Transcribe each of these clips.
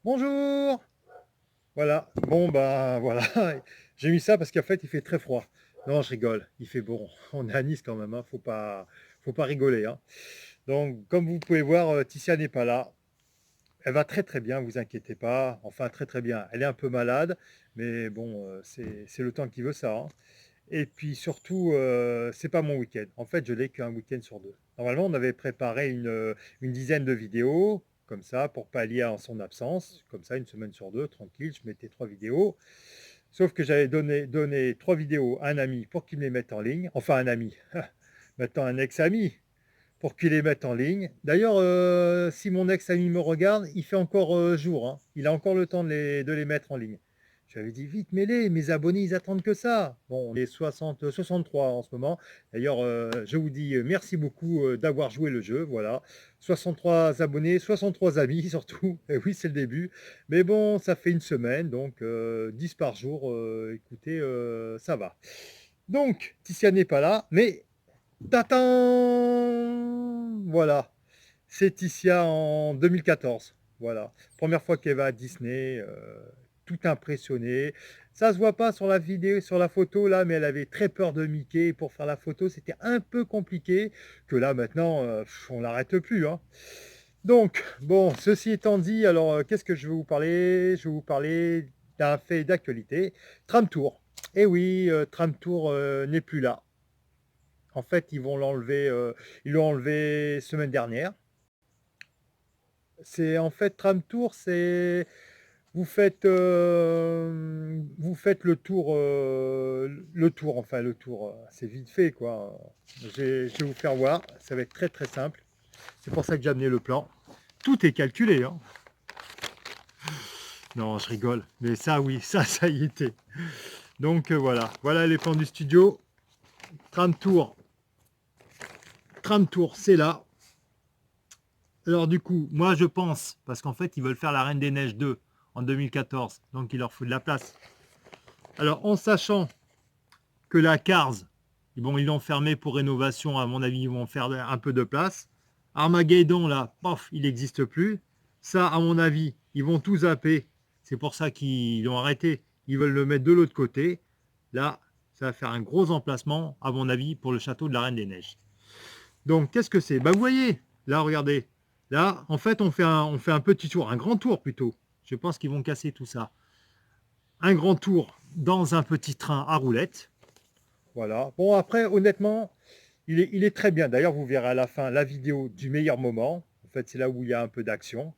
Bonjour! Voilà, bon bah voilà, j'ai mis ça parce qu'en fait il fait très froid. Non, je rigole, il fait bon. On est à Nice quand même, hein, faut pas rigoler, hein. Donc comme vous pouvez voir, Ticia n'est pas là. Elle va très très bien, vous inquiétez pas. Enfin très très bien. Elle est un peu malade, mais bon, c'est le temps qui veut ça, hein. Et puis surtout, c'est pas mon week-end. En fait, je l'ai qu'un week-end sur deux. Normalement, on avait préparé une dizaine de vidéos, comme ça, pour pallier à son absence. Comme ça, une semaine sur deux, tranquille, je mettais 3 vidéos. Sauf que j'avais donné 3 vidéos à un ami pour qu'il me les mette en ligne. Enfin, un ami, maintenant un ex-ami, pour qu'il les mette en ligne. D'ailleurs, si mon ex-ami me regarde, il fait encore jour, hein. Il a encore le temps de les mettre en ligne. Je lui avais dit, vite, mets-les, mes abonnés, ils attendent que ça. Bon, on est 63 en ce moment. D'ailleurs, je vous dis merci beaucoup d'avoir joué le jeu. Voilà, 63 abonnés, 63 amis surtout. Et oui, c'est le début. Mais bon, ça fait une semaine, donc 10 par jour. Écoutez, ça va. Donc, Ticia n'est pas là, mais Tatan! Voilà, c'est Ticia en 2014. Voilà, première fois qu'elle va à Disney, tout impressionné. Ça se voit pas sur la vidéo, sur la photo là, mais elle avait très peur de Mickey. Pour faire la photo, c'était un peu compliqué. Que là maintenant, on l'arrête plus, hein. Donc, bon, ceci étant dit, alors qu'est-ce que je vais vous parler? Je vais vous parler d'un fait d'actualité. Tram Tour. Eh oui, Tram Tour n'est plus là. En fait, ils l'ont enlevé semaine dernière. C'est en fait Tram Tour, c'est vous faites le tour, enfin le tour, c'est vite fait quoi. Je vais vous faire voir, ça va être très très simple. C'est pour ça que j'ai amené le plan. Tout est calculé, hein. Non, je rigole, mais ça oui, ça y était. Donc voilà les plans du studio. Tram Tour, Tram Tour, c'est là. Alors du coup, moi je pense, parce qu'en fait ils veulent faire la Reine des Neiges 2 en 2014, donc il leur faut de la place. Alors en sachant que la Cars, bon, ils l'ont fermé pour rénovation, à mon avis ils vont faire un peu de place. Armageddon là, pof, il n'existe plus. Ça, à mon avis, ils vont tout zapper. C'est pour ça qu'ils l'ont arrêté. Ils veulent le mettre de l'autre côté. Là, ça va faire un gros emplacement, à mon avis, pour le château de la Reine des Neiges. Donc, qu'est-ce que c'est? Bah, vous voyez, là, regardez. Là, en fait, on fait un petit tour, un grand tour plutôt. Je pense qu'ils vont casser tout ça. Un grand tour dans un petit train à roulettes. Voilà. Bon, après, honnêtement, il est très bien. D'ailleurs, vous verrez à la fin la vidéo du meilleur moment. En fait, c'est là où il y a un peu d'action.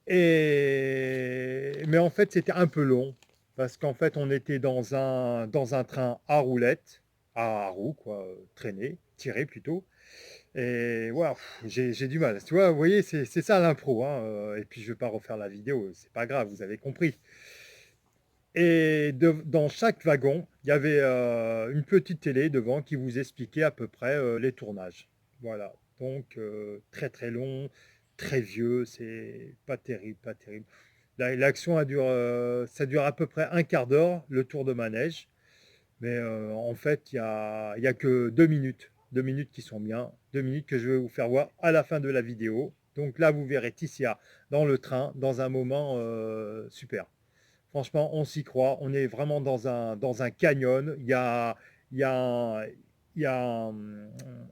Mais en fait, c'était un peu long. Parce qu'en fait, on était dans un train à roulettes, à roues, quoi, traîné, tiré plutôt. Et voilà, j'ai du mal. Tu vois, vous voyez, c'est ça l'impro, hein. Et puis, je ne vais pas refaire la vidéo, c'est pas grave, vous avez compris. Et dans chaque wagon, il y avait une petite télé devant qui vous expliquait à peu près les tournages. Voilà, donc très très long, très vieux, c'est pas terrible, pas terrible. L'action ça dure à peu près un quart d'heure, le tour de manège. Mais en fait, il y a que 2 minutes. 2 minutes qui sont bien. 2 minutes que je vais vous faire voir à la fin de la vidéo. Donc là, vous verrez Ticia dans le train, dans un moment super. Franchement, on s'y croit. On est vraiment dans un canyon. Il y a, un, il y a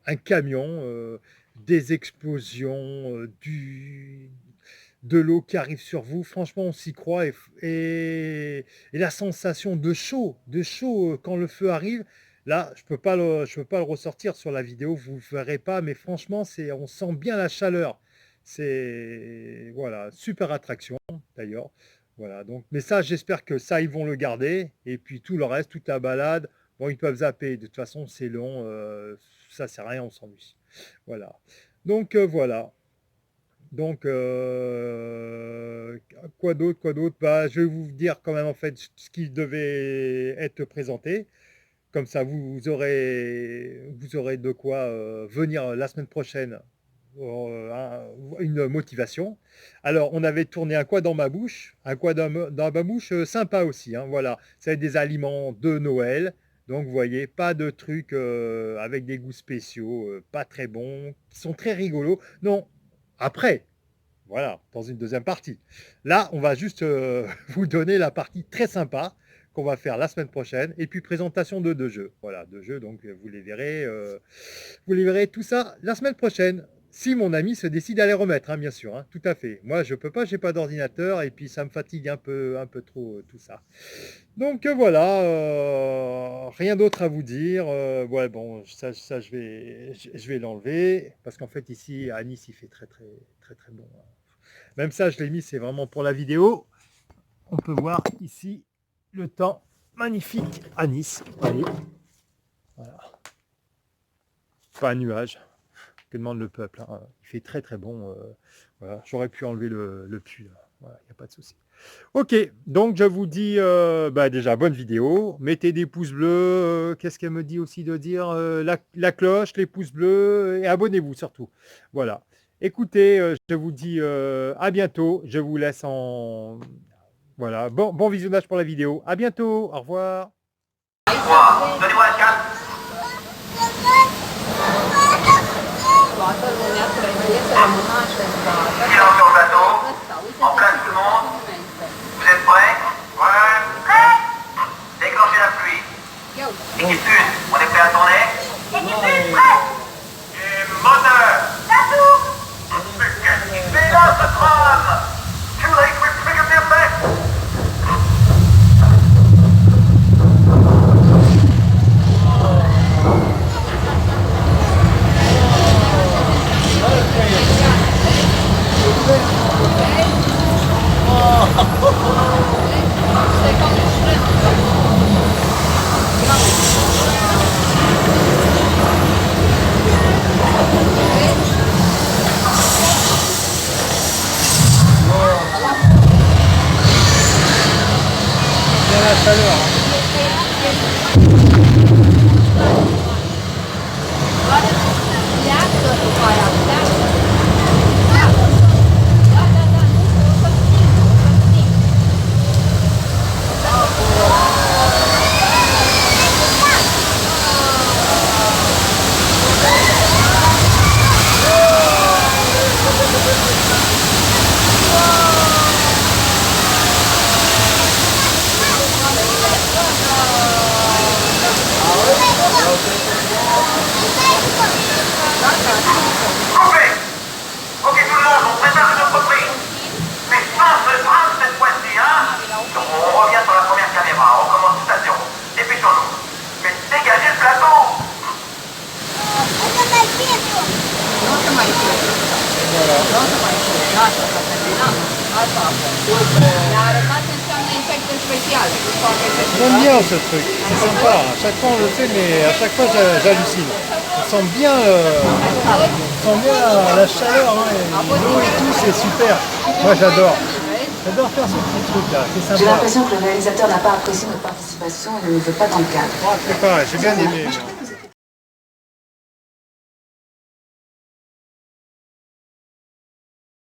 un camion, des explosions, de l'eau qui arrive sur vous. Franchement, on s'y croit. Et la sensation de chaud quand le feu arrive. Là, je peux pas le ressortir sur la vidéo, vous ne le verrez pas, mais franchement, on sent bien la chaleur. C'est voilà, super attraction d'ailleurs. Voilà, donc, mais ça, j'espère que ça, ils vont le garder. Et puis tout le reste, toute la balade, bon, ils peuvent zapper. De toute façon, c'est long, ça sert à rien, on s'ennuie. Voilà. Donc voilà. Donc quoi d'autre, quoi d'autre? Bah, je vais vous dire quand même en fait ce qui devait être présenté. Comme ça, vous aurez de quoi venir la semaine prochaine, une motivation. Alors, on avait tourné un quoi dans ma bouche, un quoi dans ma bouche sympa aussi, hein, voilà, ça va être des aliments de Noël. Donc, vous voyez, pas de trucs avec des goûts spéciaux, pas très bons, qui sont très rigolos. Non, après, Voilà, dans une deuxième partie. Là, on va juste vous donner la partie très sympa qu'on va faire la semaine prochaine. Et puis, présentation de 2 jeux. Voilà, 2 jeux, donc vous les verrez tout ça la semaine prochaine. Si mon ami se décide à les remettre, hein, bien sûr, hein, tout à fait. Moi, je peux pas, j'ai pas d'ordinateur, et puis ça me fatigue un peu trop tout ça. Donc voilà, rien d'autre à vous dire. Ouais, bon, ça je vais l'enlever parce qu'en fait ici à Nice il fait très bon, hein. Même ça, je l'ai mis, c'est vraiment pour la vidéo. On peut voir ici le temps magnifique à Nice. Voyez, voilà, pas un nuage. Que demande le peuple, hein. Il fait très bon. Voilà. J'aurais pu enlever le pull. Voilà, il n'y a pas de souci. Ok, donc je vous dis déjà bonne vidéo. Mettez des pouces bleus. Qu'est-ce qu'elle me dit aussi de dire la cloche, les pouces bleus et abonnez-vous surtout. Voilà. Écoutez, je vous dis à bientôt. Je vous laisse en... Voilà, bon visionnage pour la vidéo. À bientôt, au revoir. Donnez-moi la carte. Silence sur le bateau, en place tout le monde. Vous êtes prêts? Ouais. Prêt. Déclenchez la pluie. Équipe 1, on est prêt à tourner? Équipe 1, prêt. Et moteur. Tatou. Mais qu'est-ce qu'il fait là, ce tram? Tu voudrais que je fais bien fait? La chaleur, hein. Ok, tout le monde, on prépare une autre prise. Mais sans ce drame cette fois-ci, hein? Donc on revient sur la première caméra, on commence tout à zéro. Dépêchons-nous. Mais dégagez le plateau! J'aime bien ce truc, c'est sympa. À chaque fois on le fait, mais à chaque fois j'hallucine. On sent bien, la chaleur, hein, et l'eau et tout, c'est super. Moi j'adore. J'adore faire ce petit truc là, c'est sympa. J'ai l'impression que le réalisateur n'a pas apprécié notre participation et ne nous veut pas dans le cadre. C'est pareil, j'ai bien aimé.